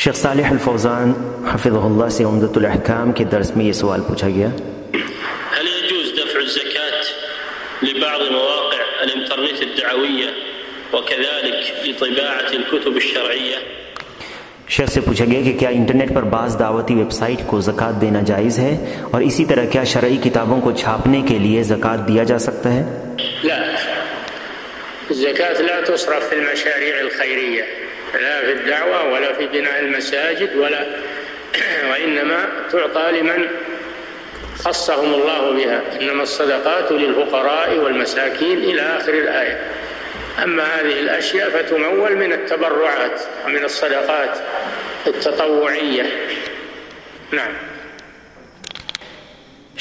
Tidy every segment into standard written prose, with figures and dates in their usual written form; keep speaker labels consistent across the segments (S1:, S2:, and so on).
S1: شیخ صالح الفوزان حفظہ اللہ سے عمدۃ الاحکام کے درس میں یہ سوال پوچھا گیا،
S2: هل يجوز دفع الزكاة لبعض مواقع الانترنت الدعوية وكذلك لطباعة الكتب الشرعية؟
S1: شیخ سے پوچھا گیا کہ کیا انٹرنیٹ پر بعض دعوتی ویب سائٹ کو زکوٰۃ دینا جائز ہے، اور اسی طرح کیا شرعی کتابوں کو چھاپنے کے لیے زکوٰۃ دیا جا سکتا ہے؟
S3: لا، الزكاة لا تصرف في المشاريع الخيرية، لا في الدعوة ولا في بناء المساجد وإنما تعطى لمن خصهم الله بها، إنما الصدقات للفقراء والمساكين إلى آخر الآية. أما هذه الأشياء فتمول من التبرعات ومن الصدقات التطوعية. نعم.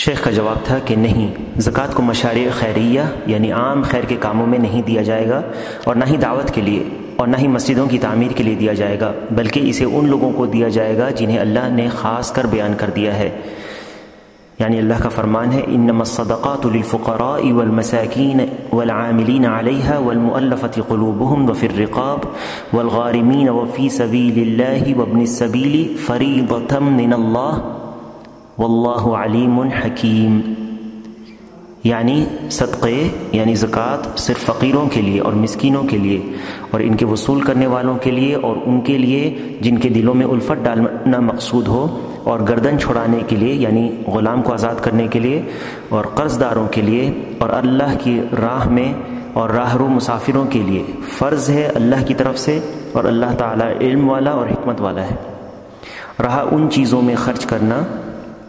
S1: شیخ کا جواب تھا کہ نہیں، زکوٰۃ کو مشاريع خیریہ یعنی عام خیر کے کاموں میں نہیں دیا جائے گا، اور نہ ہی دعوت کے لیے اور نہ ہی مسجدوں کی تعمیر کے لیے دیا جائے گا، بلکہ اسے ان لوگوں کو دیا جائے گا جنہیں اللہ نے خاص کر بیان کر دیا ہے. یعنی اللہ کا فرمان ہے انما الصدقات للفقراء والمساکین والعاملین علیہا والمؤلفۃ قلوبہم وفی الرقاب والغارمین وفی سبیل اللہ وابن السبیل فریضۃ من اللہ واللہ علیم حکیم. یعنی صدقے یعنی زکوٰۃ صرف فقیروں کے لیے اور مسکینوں کے لیے اور ان کے وصول کرنے والوں کے لیے اور ان کے لیے جن کے دلوں میں الفت ڈالنا مقصود ہو، اور گردن چھڑانے کے لیے یعنی غلام کو آزاد کرنے کے لیے، اور قرض داروں کے لیے، اور اللہ کی راہ میں اور راہ رو مسافروں کے لیے فرض ہے اللہ کی طرف سے، اور اللہ تعالیٰ علم والا اور حکمت والا ہے. رہا ان چیزوں میں خرچ کرنا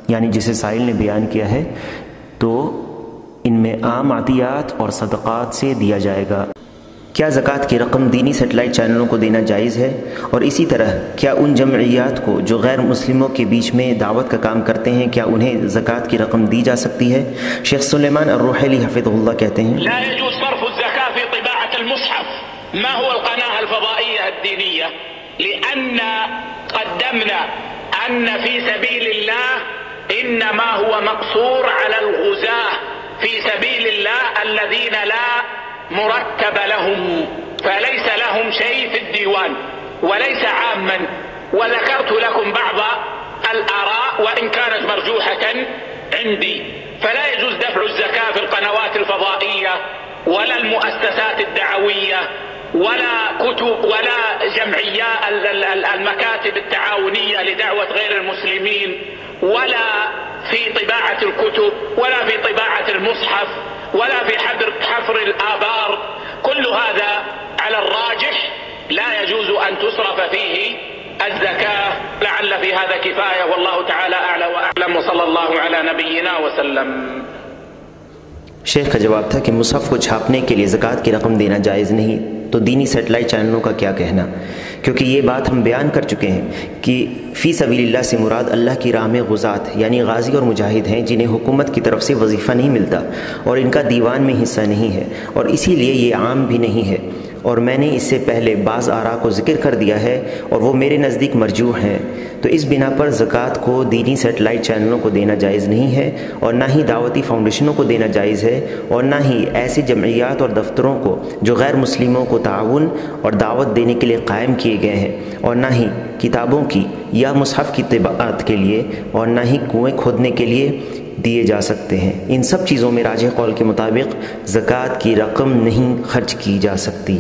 S1: یعنی جسے سائل نے بیان کیا ہے، تو ان میں عام عطیات اور صدقات سے دیا جائے گا. کیا زکوٰۃ کی رقم دینی سیٹلائٹ چینلوں کو دینا جائز ہے، اور اسی طرح کیا ان جمعیات کو جو غیر مسلموں کے بیچ میں دعوت کا کام کرتے ہیں کیا انہیں زکوٰۃ کی رقم دی جا سکتی ہے؟ شیخ سلیمان الروحیلی حفظہ اللہ کہتے ہیں
S4: لا يجوز صرف الزكاة في طباعة المصحف. ما هو القناة الفضائية الدينية؟ لأن قدمنا أن في سبيل الله إنما هو مقصور على الغزاة في سبيل الله الذين لا مرتب لهم، فليس لهم شيء في الديوان وليس عاما. وذكرت لكم بعض الآراء وإن كانت مرجوحة عندي. فلا يجوز دفع الزكاة في القنوات الفضائية ولا المؤسسات الدعوية ولا كتب ولا جمعيات المكاتب التعاونية لدعوة غير المسلمين، ولا في طباعة الكتب ولا في طباعة المصحف ولا في حفر الآبار. كل هذا على الراجح لا يجوز أن تصرف فيه الزكاة. لعل في هذا كفاية والله تعالى أعلى وأعلم وصلى الله على نبينا وسلم.
S1: شیخ کا جواب تھا کہ مصحف کو چھاپنے کے لیے زکوٰۃ کی رقم دینا جائز نہیں، تو دینی سیٹلائٹ چینلوں کا کیا کہنا؟ کیونکہ یہ بات ہم بیان کر چکے ہیں کہ فی سبیل اللہ سے مراد اللہ کی راہ میں غزات یعنی غازی اور مجاہد ہیں جنہیں حکومت کی طرف سے وظیفہ نہیں ملتا اور ان کا دیوان میں حصہ نہیں ہے، اور اسی لیے یہ عام بھی نہیں ہے. اور میں نے اس سے پہلے بعض آراء کو ذکر کر دیا ہے اور وہ میرے نزدیک مرجوح ہیں. تو اس بنا پر زکوٰۃ کو دینی سیٹلائٹ چینلوں کو دینا جائز نہیں ہے، اور نہ ہی دعوتی فاؤنڈیشنوں کو دینا جائز ہے، اور نہ ہی ایسی جمعیات اور دفتروں کو جو غیر مسلموں کو تعاون اور دعوت دینے کے لیے قائم کیے گئے ہیں، اور نہ ہی کتابوں کی یا مصحف کی طباعت کے لیے، اور نہ ہی کنویں کھودنے کے لیے دیے جا سکتے ہیں. ان سب چیزوں میں راجح قول کے مطابق زکوٰۃ کی رقم نہیں خرچ کی جا سکتی.